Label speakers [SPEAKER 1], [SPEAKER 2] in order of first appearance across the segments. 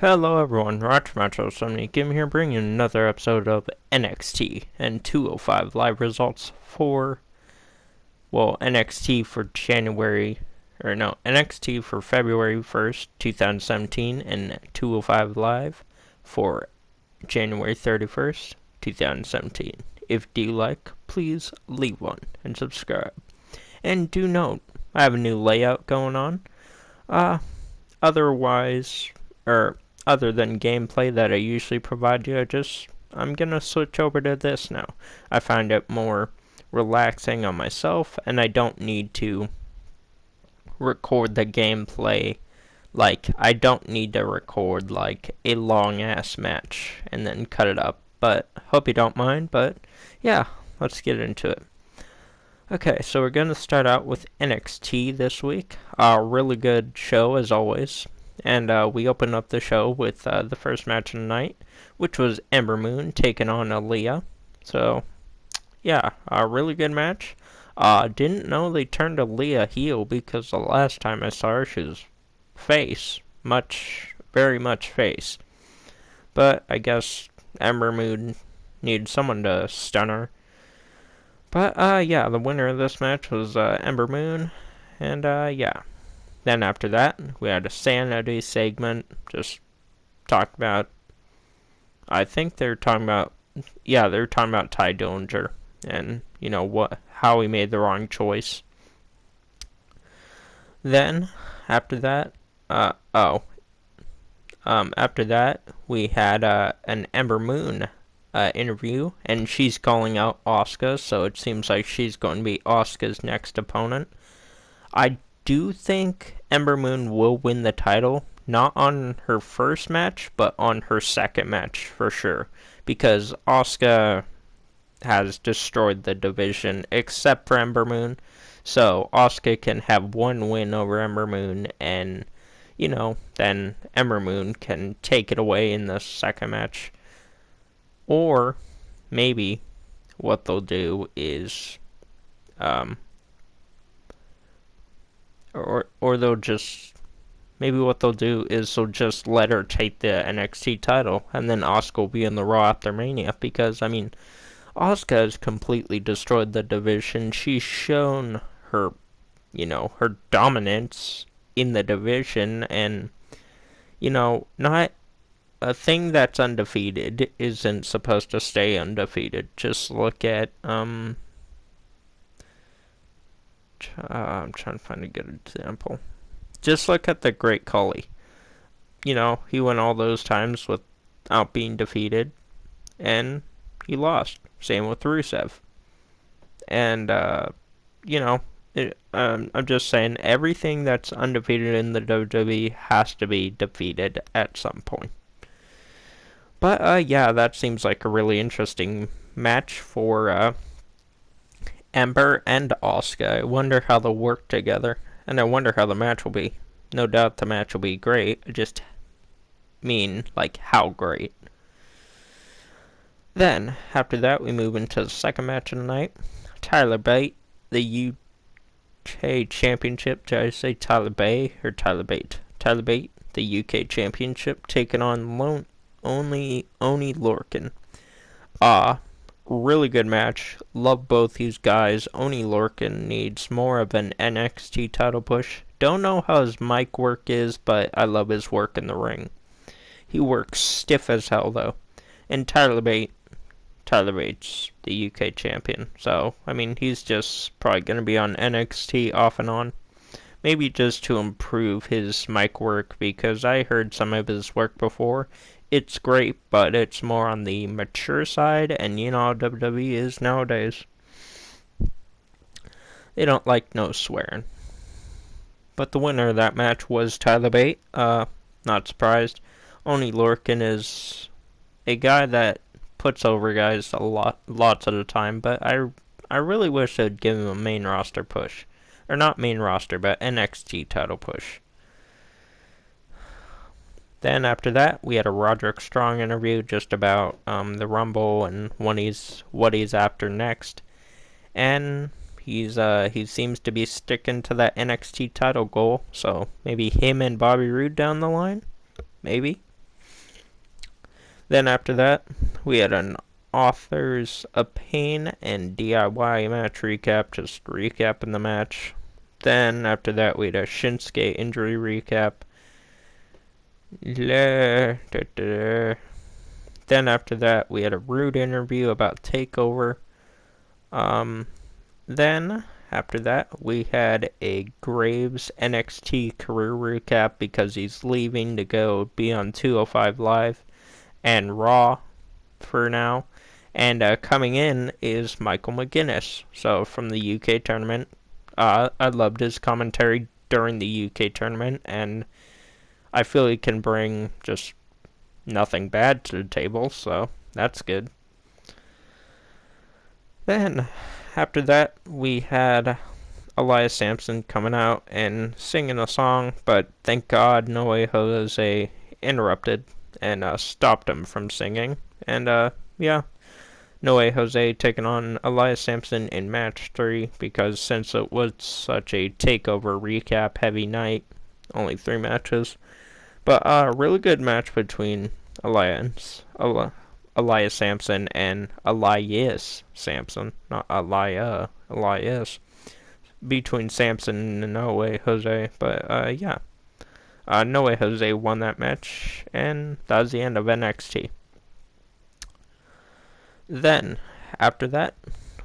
[SPEAKER 1] Hello everyone, Roger Macho 70 Kim here bringing you another episode of NXT and 205 live results for, NXT for NXT for February 1st, 2017 and 205 live for January 31st, 2017. If you like, please leave one and subscribe. And do note, I have a new layout going on. Otherwise, other than gameplay that I usually provide you, I'm gonna switch over to this now. I find it more relaxing on myself, and I don't need to record the gameplay. I don't need to record, a long-ass match and then cut it up. But, hope you don't mind, but, yeah, let's get into it. Okay, so we're gonna start out with NXT this week. A really good show, as always. And we opened up the show with the first match of the night, which was Ember Moon taking on Aaliyah. So, yeah, a really good match. Didn't know they turned Aaliyah heel because the last time I saw her, she was face. Very much face. But I guess Ember Moon needed someone to stun her. But, yeah, the winner of this match was Ember Moon. And, yeah. Then after that, we had a Sanity segment, just talked about, I think they're talking about Ty Dillinger, and, how he made the wrong choice. Then, after that, we had an Ember Moon interview, and she's calling out Asuka, so it seems like she's going to be Asuka's next opponent. I do think Ember Moon will win the title, not on her first match, but on her second match for sure, because Asuka has destroyed the division except for Ember Moon, so Asuka can have one win over Ember Moon, and then Ember Moon can take it away in the second match. Or maybe what they'll do is or they'll just they'll just let her take the NXT title, and then Asuka will be in the Raw after Mania, because Asuka has completely destroyed the division. She's shown her her dominance in the division, and not a thing that's undefeated isn't supposed to stay undefeated. Just look at I'm trying to find a good example. Just look at the Great Khali. He went all those times without being defeated, and he lost. Same with Rusev. And, I'm just saying, everything that's undefeated in the WWE has to be defeated at some point. But, yeah, that seems like a really interesting match for, Ember and Asuka. I wonder how they'll work together, and I wonder how the match will be. No doubt the match will be great. I just mean, how great. Then, after that, we move into the second match of the night. Tyler Bate, the UK Championship. Did I say Tyler Bate or Tyler Bate? Tyler Bate, the UK Championship, taking on Oni Lorcan. Really good match. Love both these guys. Oni Lorcan needs more of an NXT title push. Don't know how his mic work is, but I love his work in the ring. He works stiff as hell, though. And Tyler Bates, the UK champion. So, he's just probably going to be on NXT off and on. Maybe just to improve his mic work, because I heard some of his work before. It's great, but it's more on the mature side, and how WWE is nowadays. They don't like no swearing. But the winner of that match was Tyler Bate. Not surprised. Oni Lorcan is a guy that puts over guys lots of the time, but I really wish they'd give him a main roster push. Or not main roster, but NXT title push. Then after that, we had a Roderick Strong interview just about the Rumble and what he's after next. And he seems to be sticking to that NXT title goal, so maybe him and Bobby Roode down the line? Maybe. Then after that, we had an Authors of Pain and DIY match recap, just recapping the match. Then after that, we had a Shinsuke injury recap. Then after that, we had a Rude interview about TakeOver. Then after that, we had a Graves NXT career recap because he's leaving to go be on 205 Live and Raw for now. And coming in is Michael McGuinness. So from the UK tournament, I loved his commentary during the UK tournament, and I feel he can bring just nothing bad to the table, so that's good. Then, after that, we had Elias Sampson coming out and singing a song, but thank God No Way Jose interrupted and stopped him from singing. And, yeah, No Way Jose taking on Elias Sampson in match 3, because since it was such a takeover recap heavy night, only 3 matches. But a really good match between Elias Sampson and Elias Sampson, not Elias, between Sampson and No Way Jose. But yeah, No Way Jose won that match, and that was the end of NXT. Then, after that,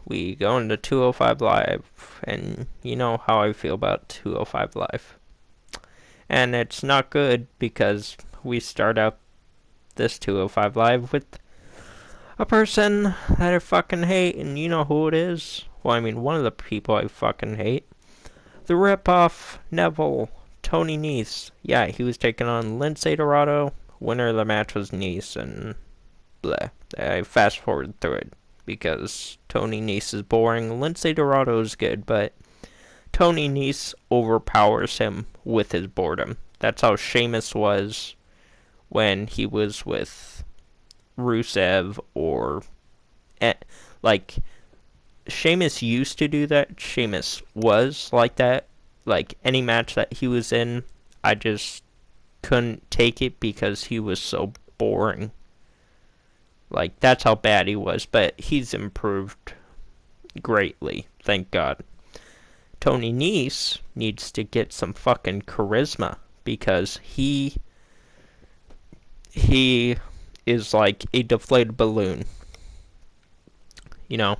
[SPEAKER 1] we go into 205 Live, and you know how I feel about 205 Live. And it's not good because we start out this 205 Live with a person that I fucking hate, and you know who it is? Well, I mean, one of the people I fucking hate. The ripoff Neville, Tony Nese. Yeah, he was taking on Lince Dorado. Winner of the match was Nese, and bleh. I fast forward through it because Tony Nese is boring. Lince Dorado is good, but Tony Nese overpowers him with his boredom. That's how Sheamus was when he was with Rusev, or like Sheamus used to do that. Sheamus was like that. Like any match that he was in, I just couldn't take it because he was so boring. Like that's how bad he was, but he's improved greatly, thank God. Tony Nese needs to get some fucking charisma because he is like a deflated balloon. You know,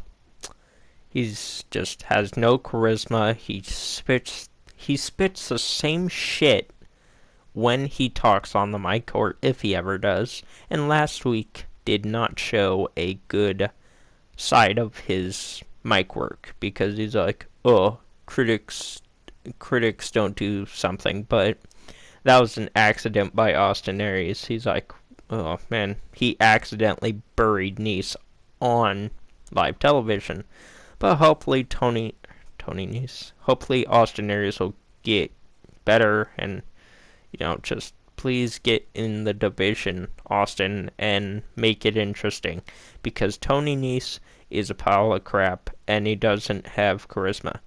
[SPEAKER 1] he's just has no charisma. He spits the same shit when he talks on the mic, or if he ever does. And last week did not show a good side of his mic work because he's like, oh, critics don't do something, but that was an accident by Austin Aries. He's like, oh man, he accidentally buried Nese on live television. But hopefully hopefully Austin Aries will get better, and just please get in the division, Austin, and make it interesting, because Tony Nese is a pile of crap and he doesn't have charisma.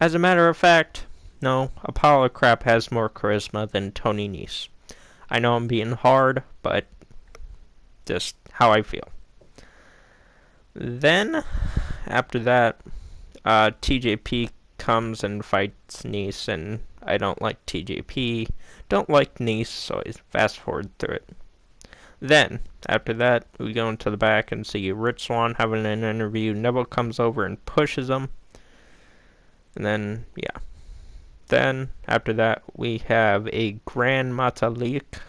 [SPEAKER 1] As a matter of fact, no, a pile of crap has more charisma than Tony Nese. I know I'm being hard, but just how I feel. Then, after that, TJP comes and fights Nese, and I don't like TJP, don't like Nese, so I fast forward through it. Then, after that, we go into the back and see Rich Swann having an interview. Neville comes over and pushes him. And then, yeah. Then, after that, we have a Grand Metalik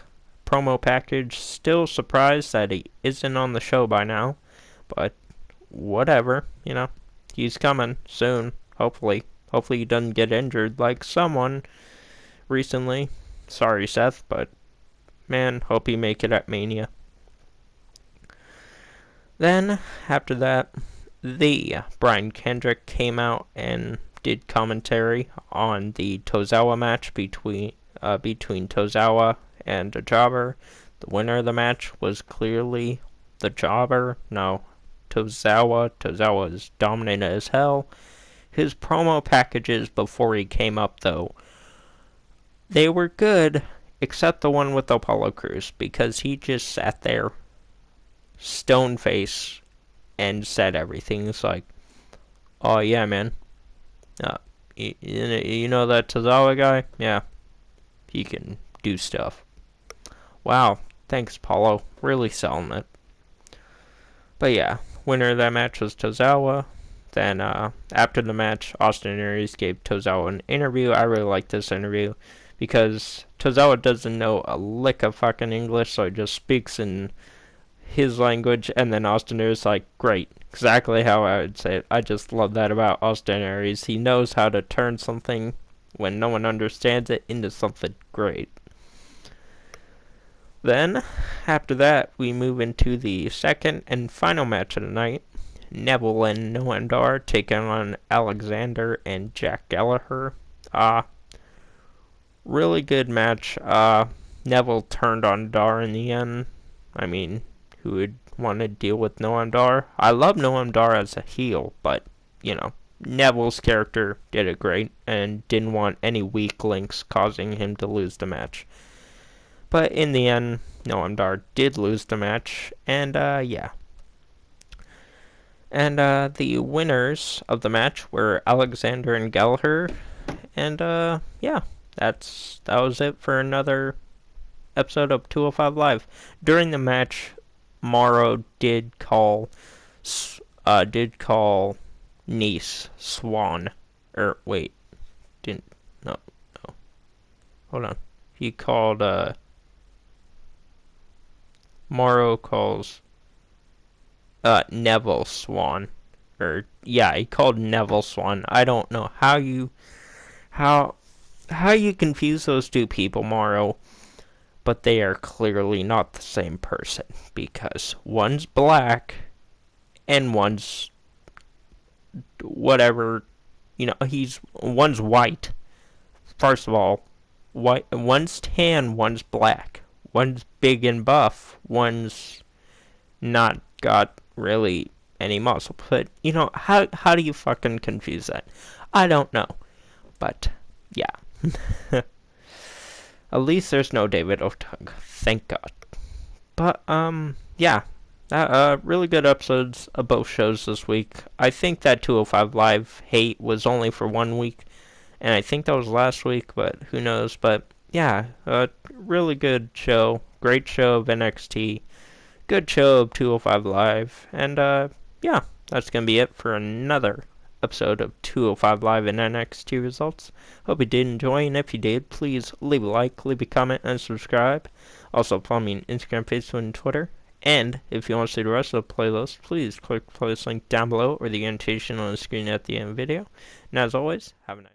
[SPEAKER 1] promo package. Still surprised that he isn't on the show by now. But, whatever, He's coming soon, hopefully. Hopefully he doesn't get injured like someone recently. Sorry, Seth, but, man, hope you make it at Mania. Then, after that, the Brian Kendrick came out and did commentary on the Tozawa match between Tozawa and the Jobber. The winner of the match was clearly the Jobber. No, Tozawa. Tozawa is dominant as hell. His promo packages before he came up, though, they were good, except the one with Apollo Crews, because he just sat there stone face and said everything. It's like, oh yeah, man. Uh, you know that Tozawa guy? Yeah, he can do stuff. Wow, thanks, Paulo. Really selling it. But yeah, winner of that match was Tozawa. Then after the match, Austin Aries gave Tozawa an interview. I really liked this interview because Tozawa doesn't know a lick of fucking English, so he just speaks in his language, and then Austin Aries like, great, exactly how I would say it. I just love that about Austin Aries. He knows how to turn something when no one understands it into something great. Then, after that, we move into the second and final match of the night. Neville and Noam Dar taking on Alexander and Jack Gallagher. Really good match. Neville turned on Dar in the end. I mean, who would want to deal with Noam Dar? I love Noam Dar as a heel, but, you know, Neville's character did it great and didn't want any weak links causing him to lose the match. But in the end, Noam Dar did lose the match, and yeah. And the winners of the match were Alexander and Gallagher, and yeah, that was it for another episode of 205 Live. During the match, Morrow did call Nice Swan, or wait, didn't no, hold on, he called Morrow calls Neville Swan, or yeah, he called Neville Swan. I don't know how you confuse those two people, Morrow, but they are clearly not the same person because one's black and one's whatever, you know, one's white. First of all, white, one's tan, one's black. One's big and buff, one's not got really any muscle. But, you know, how do you fucking confuse that? I don't know. But, yeah. At least there's no David Otug. Thank God. But, yeah. Really good episodes of both shows this week. I think that 205 Live hate was only for 1 week. And I think that was last week, but who knows. But, yeah, really good show. Great show of NXT. Good show of 205 Live. And, yeah, that's going to be it for another episode of 205 Live and NXT results. Hope you did enjoy, and if you did, please leave a like, leave a comment, and subscribe. Also, follow me on Instagram, Facebook, and Twitter. And if you want to see the rest of the playlist, please click the playlist link down below or the annotation on the screen at the end of the video. And as always, have a nice